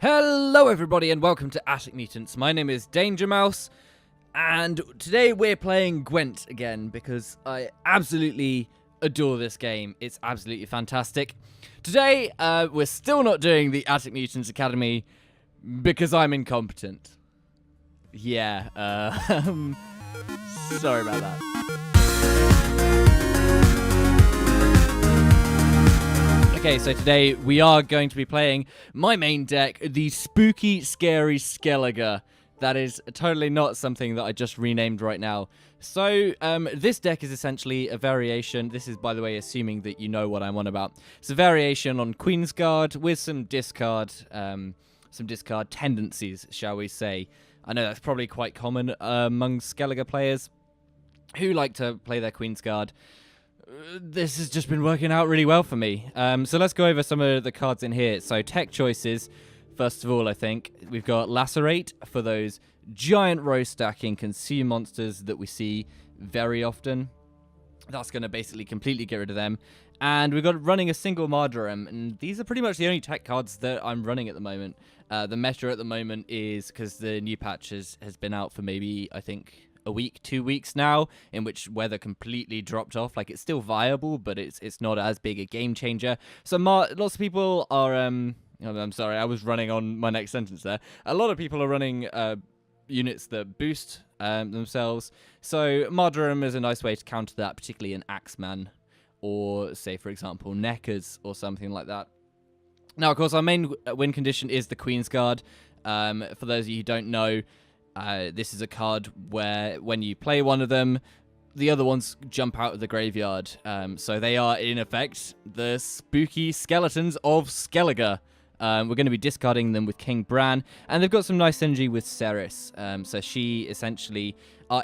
Hello everybody and welcome to Attic Mutants. My name is Danger Mouse and today we're playing Gwent again because I absolutely adore this game. It's absolutely fantastic. Today we're still not doing the Attic Mutants Academy because I'm incompetent. Yeah, sorry about that. Okay, so today we are going to be playing my main deck, the spooky, scary Skellige. That is totally not something that I just renamed right now. So, this deck is essentially a variation. This is, by the way, assuming that you know what I'm on about. It's a variation on Queensguard with some discard tendencies, shall we say. I know that's probably quite common among Skellige players who like to play their Queensguard. This has just been working out really well for me. So let's go over some of the cards in here. So tech choices, first of all, I think. We've got Lacerate for those giant row stacking consume monsters that we see very often. That's going to basically completely get rid of them. And we've got running a single mardroeming, and these are pretty much the only tech cards that I'm running at the moment. The meta at the moment is, because the new patch has been out for maybe, I think, a week, 2 weeks now, in which weather completely dropped off. Like, it's still viable, but it's not as big a game changer. So lots of people are I'm sorry, I was running on my next sentence there. A lot of people are running units that boost themselves. So mardroeming is a nice way to counter that, particularly in Axeman or, say, for example, Neckers or something like that. Now, of course, our main win condition is the Queensguard. For those of you who don't know, this is a card where when you play one of them, the other ones jump out of the graveyard. So they are, in effect, the spooky skeletons of Skellige. We're going to be discarding them with King Bran, and they've got some nice synergy with Ceres. So she essentially,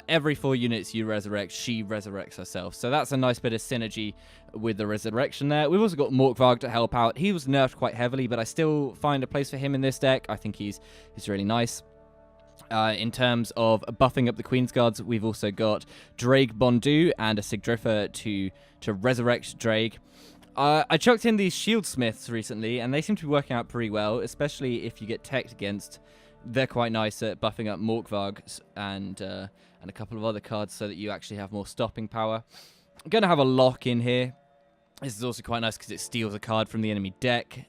every 4 units you resurrect, she resurrects herself. So that's a nice bit of synergy with the resurrection there. We've also got Morkvarg to help out. He was nerfed quite heavily, but I still find a place for him in this deck. I think he's really nice. In terms of buffing up the Queensguards, we've also got Drake Bondu and a Sigdriffer to resurrect Drake. I chucked in these Shield Smiths recently, and they seem to be working out pretty well, especially if you get teched against. They're quite nice at buffing up Morkvarg and a couple of other cards so that you actually have more stopping power. I'm going to have a lock in here. This is also quite nice because it steals a card from the enemy deck.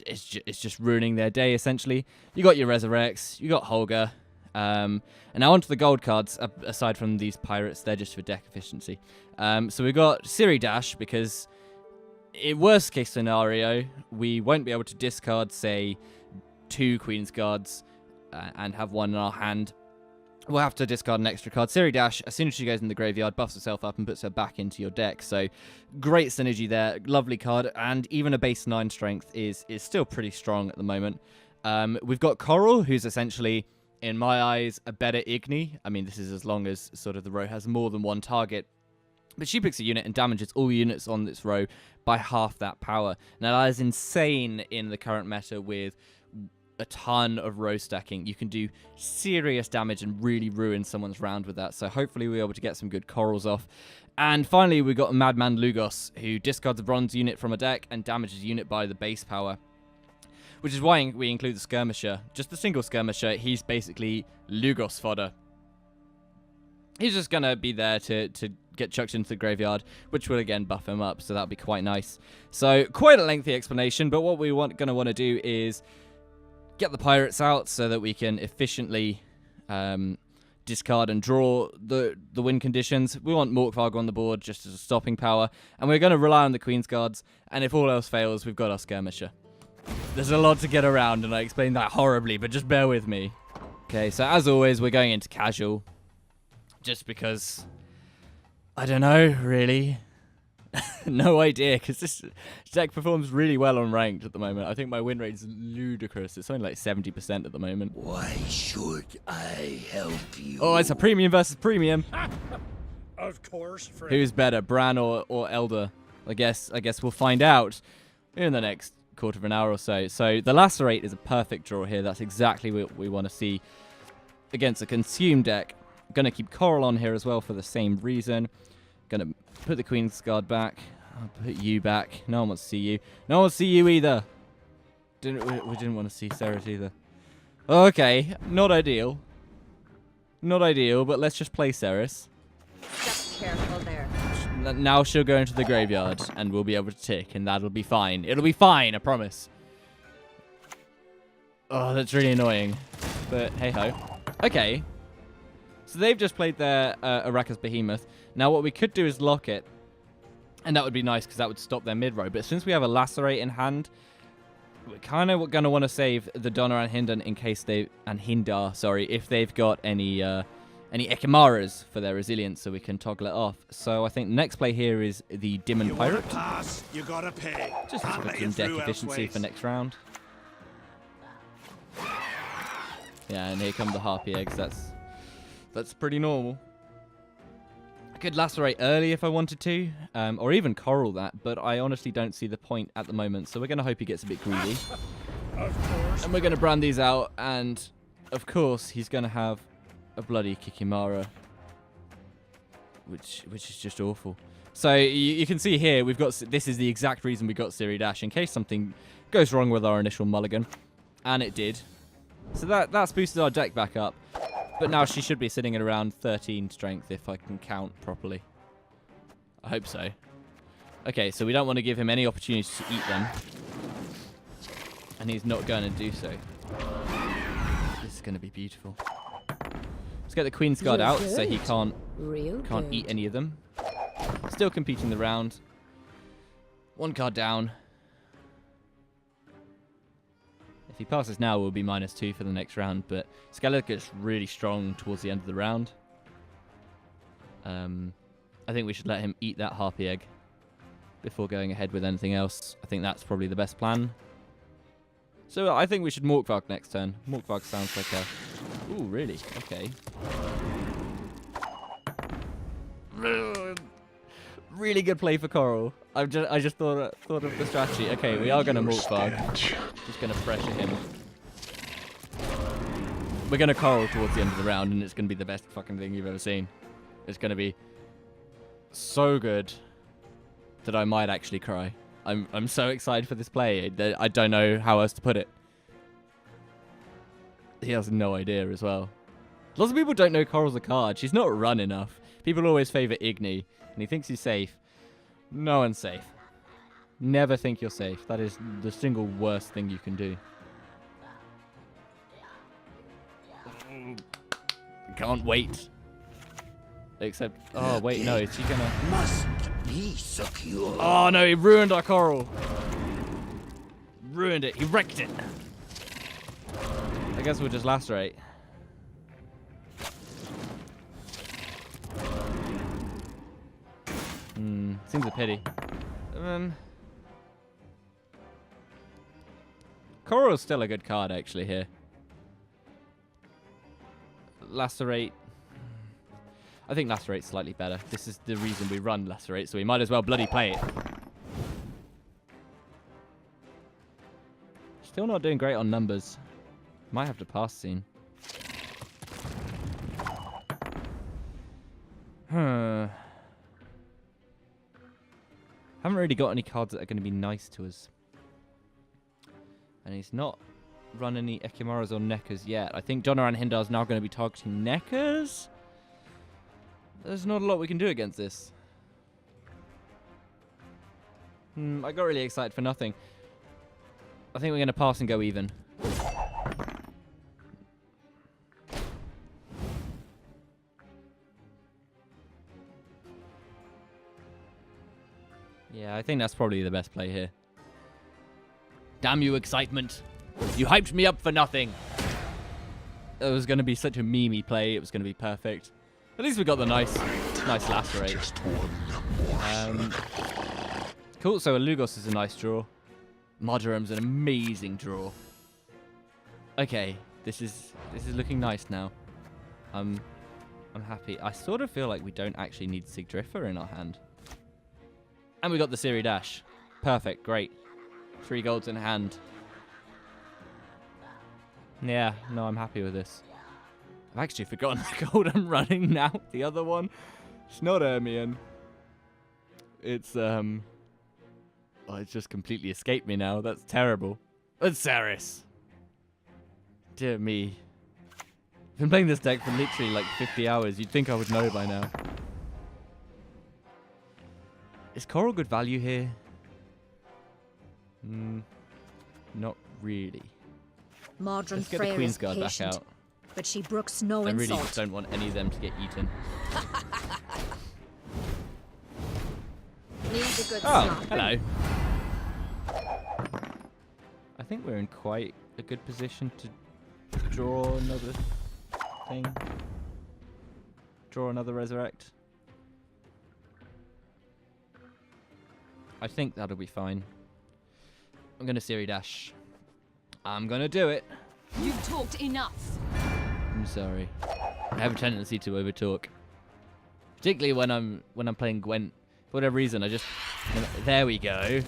It's just ruining their day, essentially. You got your Resurrects, you got Holger, and now onto the gold cards. Aside from these pirates, they're just for deck efficiency. So we've got Siri Dash, because in worst case scenario, we won't be able to discard, say, 2 Queensguards and have one in our hand. We'll have to discard an extra card. Siri Dash, as soon as she goes in the graveyard, buffs herself up and puts her back into your deck. So, great synergy there. Lovely card. And even a base 9 strength is still pretty strong at the moment. We've got Coral, who's essentially, in my eyes, a better Igni. I mean, this is as long as sort of the row has more than one target. But she picks a unit and damages all units on this row by half that power. Now, that is insane in the current meta with a ton of row stacking. You can do serious damage and really ruin someone's round with that. So hopefully we're able to get some good corals off. And finally, we've got Madman Lugos, who discards a bronze unit from a deck and damages a unit by the base power. Which is why we include the Skirmisher. Just the single Skirmisher, he's basically Lugos fodder. He's just going to be there to get chucked into the graveyard, which will again buff him up, so that'll be quite nice. So, quite a lengthy explanation, but what we're going to want to do is get the pirates out so that we can efficiently discard and draw the win conditions. We want Morkvarg on the board just as a stopping power, and we're going to rely on the Queensguards, and if all else fails, we've got our Skirmisher. There's a lot to get around, and I explained that horribly, but just bear with me. Okay, so as always, we're going into casual, just because, I don't know, really. No idea, because this deck performs really well on ranked at the moment. I think my win rate is ludicrous. It's only like 70% at the moment. Why should I help you? Oh, it's a premium versus premium. Of course, friend. Who's better, Bran or Elder? I guess we'll find out in the next quarter of an hour or so. So the Lacerate is a perfect draw here. That's exactly what we want to see against a consume deck. I'm going to keep Coral on here as well for the same reason. Going to put the Queensguard back. I'll put you back. No one wants to see you. No one wants to see you either. We didn't want to see Ceres either. Okay, not ideal. Not ideal, but let's just play Ceres. Just careful there. Now she'll go into the graveyard, and we'll be able to tick, and that'll be fine. It'll be fine, I promise. Oh, that's really annoying. But hey-ho. Okay. So they've just played their Arrakis Behemoth. Now what we could do is lock it. And that would be nice, because that would stop their mid-row. But since we have a Lacerate in hand, we're kind of going to want to save the Donna and Hindar in case they... And Hindar, sorry, if they've got any Ekimaras for their resilience, so we can toggle it off. So I think the next play here is the Demon Pirate. Pass, you gotta pay. Just to put some deck efficiency for next round. Yeah, and here come the Harpy Eggs. That's pretty normal. I could Lacerate early if I wanted to, or even Coral that, but I honestly don't see the point at the moment, so we're going to hope he gets a bit greedy. Of course. And we're going to brand these out, and of course he's going to have a bloody Kikimara, which is just awful. So you can see here, we've got, this is the exact reason we got Siri Dash, in case something goes wrong with our initial mulligan, and it did. So that's boosted our deck back up. But now she should be sitting at around 13 strength if I can count properly. I hope so. Okay, so we don't want to give him any opportunity to eat them. And he's not going to do so. This is going to be beautiful. Let's get the Queensguard out so he can't eat any of them. Still competing the round. One card down. If he passes now, we'll be -2 for the next round, but Skellige gets really strong towards the end of the round. I think we should let him eat that Harpy Egg before going ahead with anything else. I think that's probably the best plan. So I think we should Morkvarg next turn. Morkvarg sounds like a... Ooh, really? Okay. Really good play for Coral. I just thought of the strategy. Okay, we are going to Morkvarg. Just going to pressure him. We're going to Coral towards the end of the round, and it's going to be the best fucking thing you've ever seen. It's going to be so good that I might actually cry. I'm so excited for this play. I don't know how else to put it. He has no idea as well. Lots of people don't know Coral's a card. She's not run enough. People always favour Igni, and he thinks he's safe. No one's safe. Never think you're safe. That is the single worst thing you can do. Can't wait. Except, oh wait, no, is he gonna... Must be secure. Oh no, he ruined our Coral. Ruined it. He wrecked it. I guess we'll just Lacerate. Seems a pity. Coral's still a good card, actually, here. Lacerate. I think Lacerate's slightly better. This is the reason we run Lacerate, so we might as well bloody play it. Still not doing great on numbers. Might have to pass soon. Haven't really got any cards that are going to be nice to us. And he's not run any Ekimaras or Nekkers yet. I think Donna and Hindar is now going to be targeting Nekkers. There's not a lot we can do against this. I got really excited for nothing. I think we're going to pass and go even. Yeah, I think that's probably the best play here. Damn you, excitement. You hyped me up for nothing. It was going to be such a memey play. It was going to be perfect. At least we got the nice Lacerate. Cool, so a Lugos is a nice draw. Mardroeming's an amazing draw. Okay, this is looking nice now. I'm happy. I sort of feel like we don't actually need Sigdriffer in our hand. And we got the Siri Dash. Perfect, great. 3 golds in hand. Yeah, no, I'm happy with this. I've actually forgotten the gold I'm running now. The other one. It's not Ermion. It's, oh, it's just completely escaped me now. That's terrible. Saris. Dear me. I've been playing this deck for literally like 50 hours. You'd think I would know by now. Is Coral good value here? Not really. Mardroem Let's get the Freyr is Queensguard back patient, out. but she brooks no I really insult. just don't want any of them to get eaten. Needs a good Oh, slap. hello. I think we're in quite a good position to draw another thing. Draw another resurrect. I think that'll be fine. I'm going to Siri Dash. I'm going to do it. You've talked enough. I'm sorry. I have a tendency to overtalk. Particularly when I'm playing Gwent. For whatever reason, I just... There we go.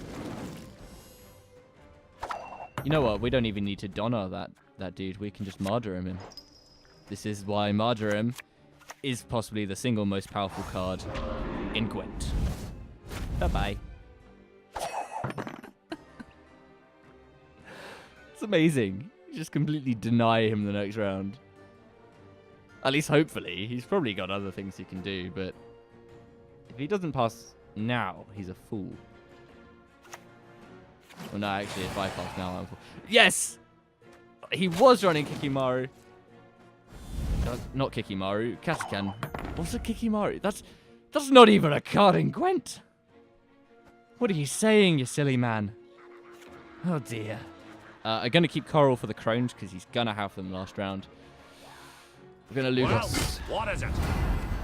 You know what? We don't even need to Donna that dude. We can just mardroem him. This is why mardroem is possibly the single most powerful card in Gwent. Bye-bye. It's amazing. You just completely deny him the next round. At least hopefully. He's probably got other things he can do, but if he doesn't pass now, he's a fool. Well, no, actually, if I pass now, I'm a fool. Yes! He was running Kikimaru. Not Kikimaru, Katakan. What's a Kikimaru? That's not even a card in Gwent. What are you saying, you silly man? Oh dear. I'm going to keep Coral for the Crones because he's going to have them last round. We're going to Lugos. What is it?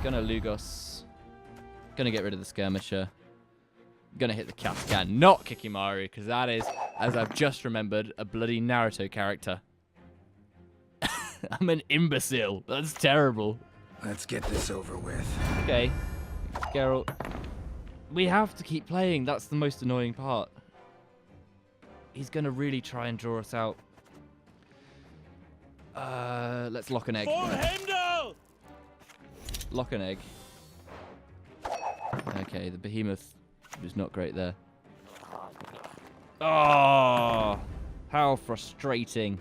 Going to Lugos. Going to get rid of the Skirmisher. Going to hit the Katakan, not Kikimaru, because that is, as I've just remembered, a bloody Naruto character. I'm an imbecile. That's terrible. Let's get this over with. Okay. Geralt. We have to keep playing. That's the most annoying part. He's going to really try and draw us out. Let's lock an egg. Lock an egg. Okay, the behemoth was not great there. Oh, how frustrating.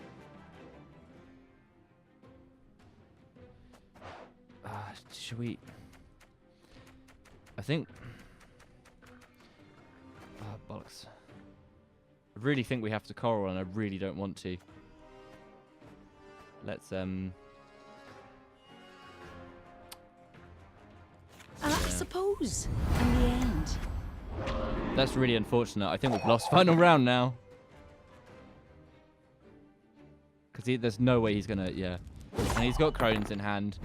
Should we... I think... Oh, bollocks. I really think we have to Coral, and I really don't want to. Let's, I suppose, in the end. That's really unfortunate. I think we've lost final round now. Because there's no way he's going to... Yeah. And he's got Crones in hand.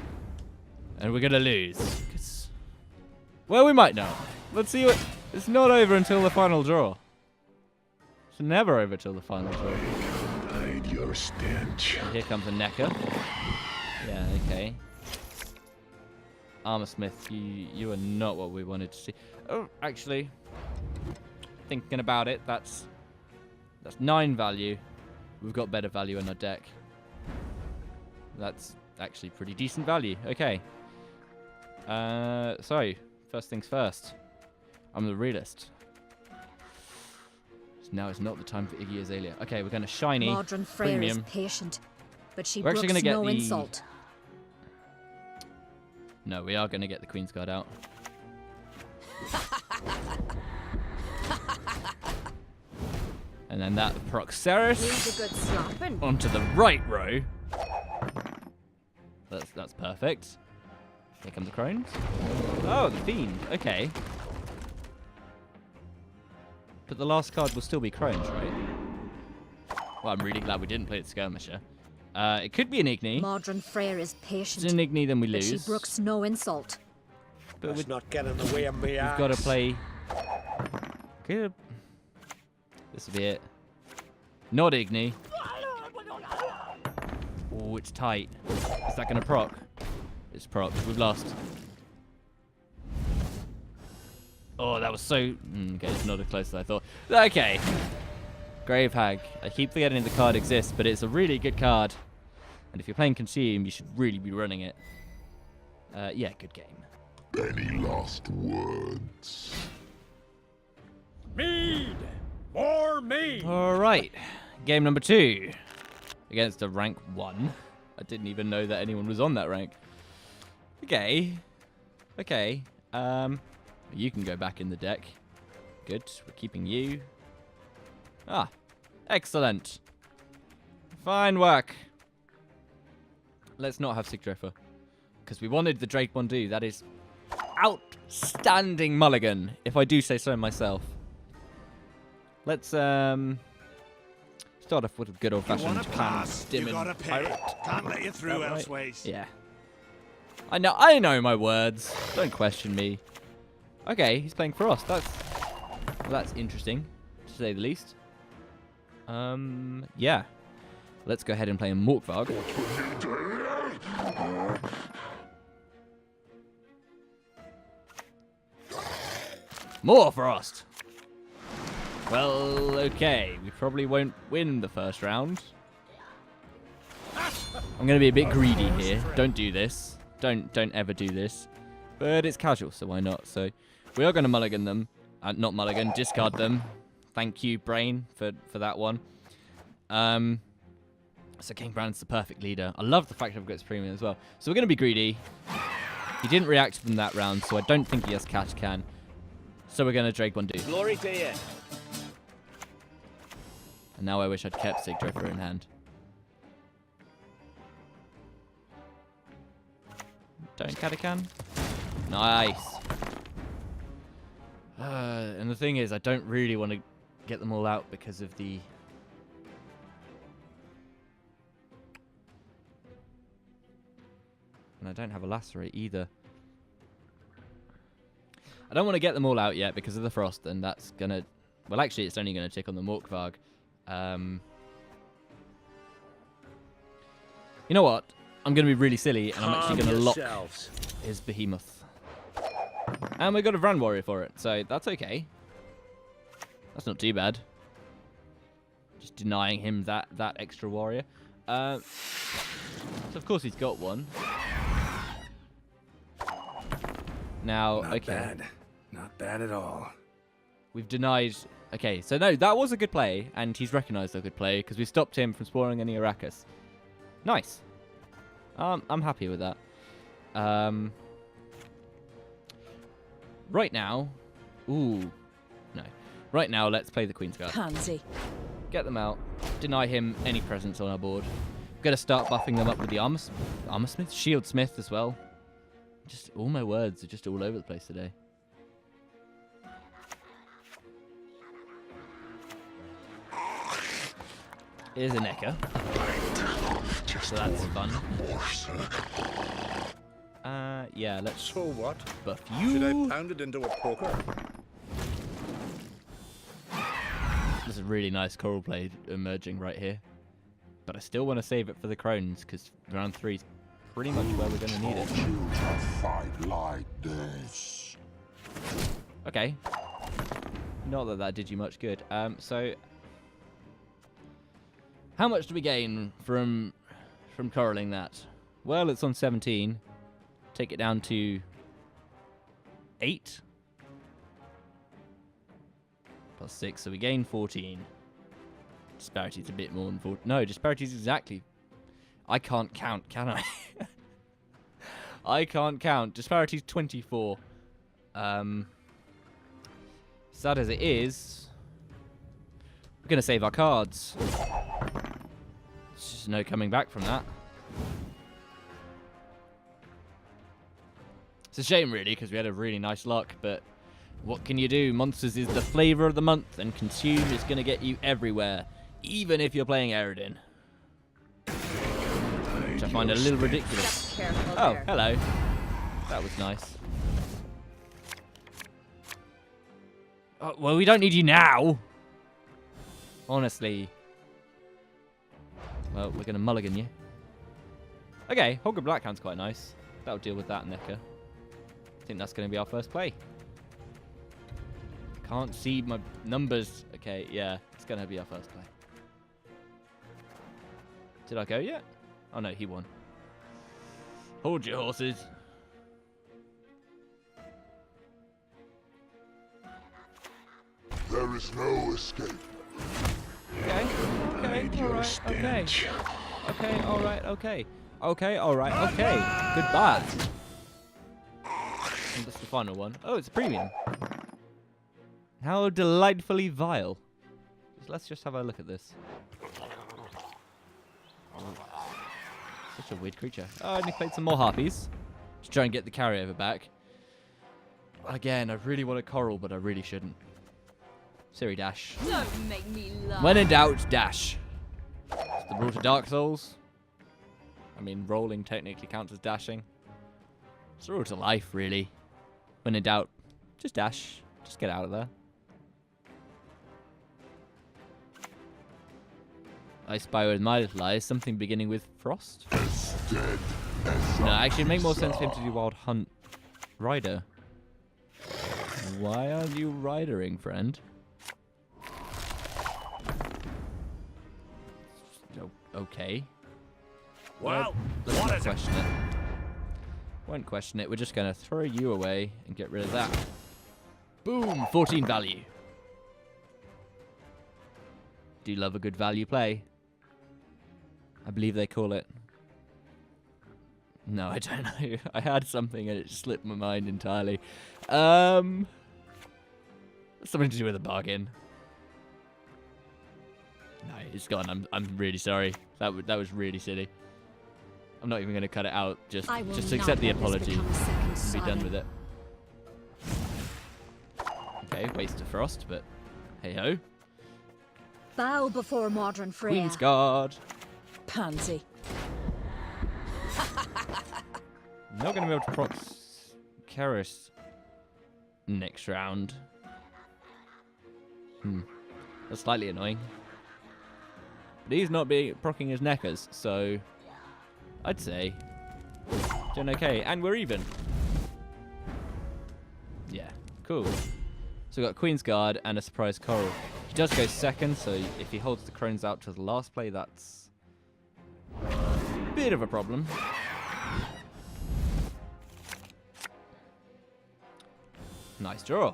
And we're going to lose. 'Cause... Well, we might know. Let's see what... It's not over until the final draw. It's never over till the final draw. Hide your stench. And here comes a Necker. Yeah, okay. Armorsmith, you are not what we wanted to see. Oh, actually, thinking about it, that's 9 value. We've got better value in our deck. That's actually pretty decent value. Okay. So, first things first. I'm the realist. Now is not the time for Iggy Azalea. Okay, we're going to shiny. Mardroem Freyr is premium. patient, but she We're actually brooks gonna get no the- insult. No, we are going to get the Queensguard out. And then that Proxeris Needs a good slapping. onto the right row. That's perfect. Here come the Crones. Oh, the Fiend. Okay. But the last card will still be Crones, right? Well, I'm really glad we didn't play the Skirmisher. It could be an Igni. Mardroem Freyr is If patient, it's an Igni, then we but she lose. brooks no insult. But Let's not get in the way of me. we've got to play... Good. This will be it. Not Igni. Oh, it's tight. Is that going to proc? It's proc. We've lost. Oh, that was so... okay, it's not as close as I thought. Okay. Grave Hag. I keep forgetting the card exists, but it's a really good card. And if you're playing Consume, you should really be running it. Yeah, good game. Any last words? Mead! More mead! All right. Game number 2 against a rank 1. I didn't even know that anyone was on that rank. Okay. Okay. You can go back in the deck. Good. We're keeping you. Ah. Excellent. Fine work. Let's not have Sigdreffer. Because we wanted the Drake Bondu. That is outstanding mulligan, if I do say so myself. Let's start off with a good old-fashioned You pirate. Can't let you through Right? elseways. Yeah. I know my words. Don't question me. Okay, he's playing Frost. That's interesting, to say the least. Yeah. Let's go ahead and play a Morkvarg. More Frost! Well, okay. We probably won't win the first round. I'm going to be a bit greedy here. Don't do this. Don't ever do this. But it's casual, so why not? So we are going to mulligan them. Not mulligan, discard them. Thank you, Brain, for that one. So King Brand's the perfect leader. I love the fact I've got his premium as well. So we're going to be greedy. He didn't react to them that round, so I don't think he has Catch Can. So we're going to Drake Bondu. Glory to you. And now I wish I'd kept Sigdreffer in hand. Don't Catacan. Nice. And the thing is, I don't really want to get them all out because of the... And I don't have a Lacerate either. I don't want to get them all out yet because of the Frost, and that's going to... Well, actually, it's only going to tick on the Morkvarg. You know what? I'm going to be really silly, and I'm actually going to lock his Behemoth. And we got a Vran Warrior for it, so that's okay. That's not too bad. Just denying him that extra warrior. So of course he's got one. Now, Not bad. Not bad at all. We've denied... Okay, so no, that was a good play, and he's recognised a good play, because we stopped him from spawning any Arrakis. Nice. I'm happy with that. Right now... Ooh. No. Right now, let's play the Queensguard. Pansy. Get them out. Deny him any presence on our board. We're going to start buffing them up with the Armorsmith? Shieldsmith as well. Just all my words are just all over the place today. Here's a Necker. So that's fun. Yeah, let's So what? buff Should I you. pound it into a poker? There's a really nice Coral Blade emerging right here. But I still want to save it for the Crones, because round 3 is pretty much where we're going to need it. Fight like this. Okay. Not that that did you much good. So... How much do we gain from coralling that? Well, it's on 17. Take it down to 8. Plus 6, so we gain 14. Disparity's a bit more than 14. No, disparity's exactly... I can't count, can I? I can't count. Disparity's 24. Sad as it is, we're going to save our cards. There's just no coming back from that. It's a shame, really, because we had a really nice luck, but what can you do? Monsters is the flavour of the month, and Consume is going to get you everywhere, even if you're playing Aerodin. Which I find a little ridiculous. Just careful Oh, there. hello. That was nice. Oh, well, we don't need you now. Honestly. Well, we're going to mulligan you. Okay, Hogger Blackhound's quite nice. That'll deal with that, Necker. I think that's going to be our first play. Can't see my numbers. Okay, yeah, it's going to be our first play. Did I go yet? Oh, no, he won. Hold your horses. There is no escape. Okay. Okay, alright, okay. Okay, alright, okay. Okay, alright, okay. Goodbye. And that's the final one. Oh, it's a premium. How delightfully vile. Let's just have a look at this. Such a weird creature. Oh, I only played some more harpies. To try and get the carryover back. Again, I really want a coral, but I really shouldn't. Siri dash. Don't make me laugh. When in doubt, dash. It's the rule to Dark Souls. I mean, rolling technically counts as dashing. It's the rule to life, really. When in doubt, just dash. Just get out of there. I spy with my little eyes something beginning with frost. No, actually, it'd make more sense for him to do Wild Hunt Rider. Why are you ridering, friend? Okay. Well, Let's what not is it? question it. Won't question it. We're just going to throw you away and get rid of that. Boom! 14 value. Do you love a good value play? I believe they call it. No, I don't know. I had something and it slipped my mind entirely. Something to do with a bargain. No, it's gone. I'm really sorry. That was really silly. I'm not even going to cut it out. Just accept the apology and be done with it. Okay, waste of frost, but hey ho. Bow before modern Freya. Queensguard. Pansy. Not going to be able to procs Karis next round. That's slightly annoying. But he's not proccing his neckers, so I'd say doing okay. And we're even. Yeah, cool. So we've got Queensguard and a surprise coral. He does go second, so if he holds the crones out to the last play, that's a bit of a problem. Nice draw.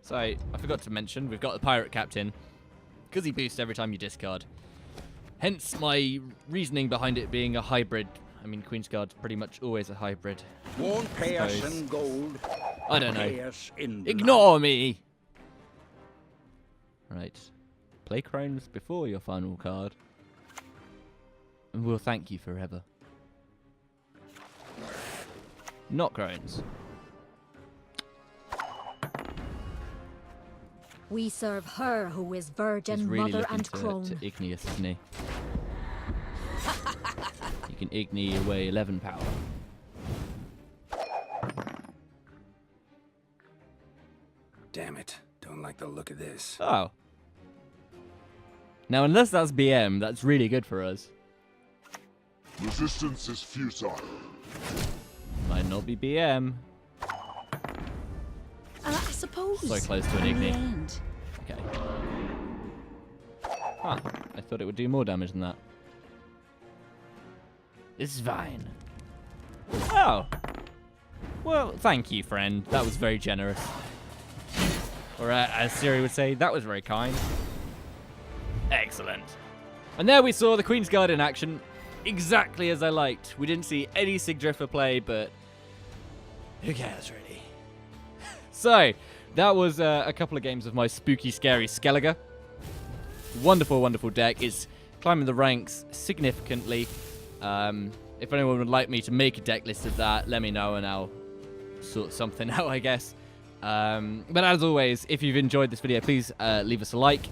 So, I forgot to mention, we've got the Pirate Captain, because he boosts every time you discard. Hence my reasoning behind it being a hybrid. I mean, Queensguard's pretty much always a hybrid. Won't pay us Suppose. in gold. I don't know. Pay us in Ignore me! Right. Play Crones before your final card. And we'll thank you forever. Not Crones. We serve her who is He's virgin, really mother, looking and to crone. Igneous, isn't he? You can Igni away 11 power. Damn it. Don't like the look of this. Oh. Now, unless that's BM, that's really good for us. Resistance is futile. Might not be BM. I suppose. So close to an in the Igni. end. Okay. Huh. I thought it would do more damage than that. It's fine. Oh. Well, thank you, friend. That was very generous. Or as Siri would say, that was very kind. Excellent. And there we saw the Queensguard in action. Exactly as I liked. We didn't see any Sigdriffer play, but who cares, really? So, that was a couple of games of my spooky, scary Skellige. Wonderful, wonderful deck. It's climbing the ranks significantly. If anyone would like me to make a deck list of that, let me know and I'll sort something out, I guess. But as always, if you've enjoyed this video, please leave us a like.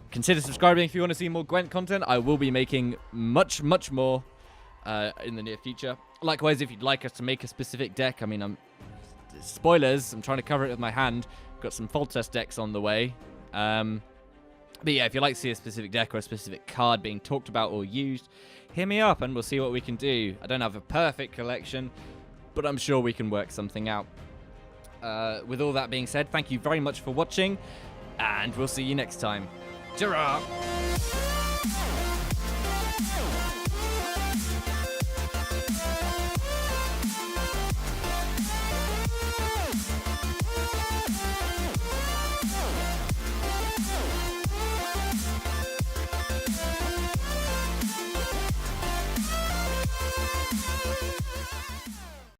Consider subscribing if you want to see more Gwent content. I will be making much, much more in the near future. Likewise, if you'd like us to make a specific deck, I mean, spoilers, I'm trying to cover it with my hand. Got some Foltest decks on the way. But yeah, if you'd like to see a specific deck or a specific card being talked about or used, hit me up and we'll see what we can do. I don't have a perfect collection, but I'm sure we can work something out. With all that being said, thank you very much for watching, and we'll see you next time. Ta-ra!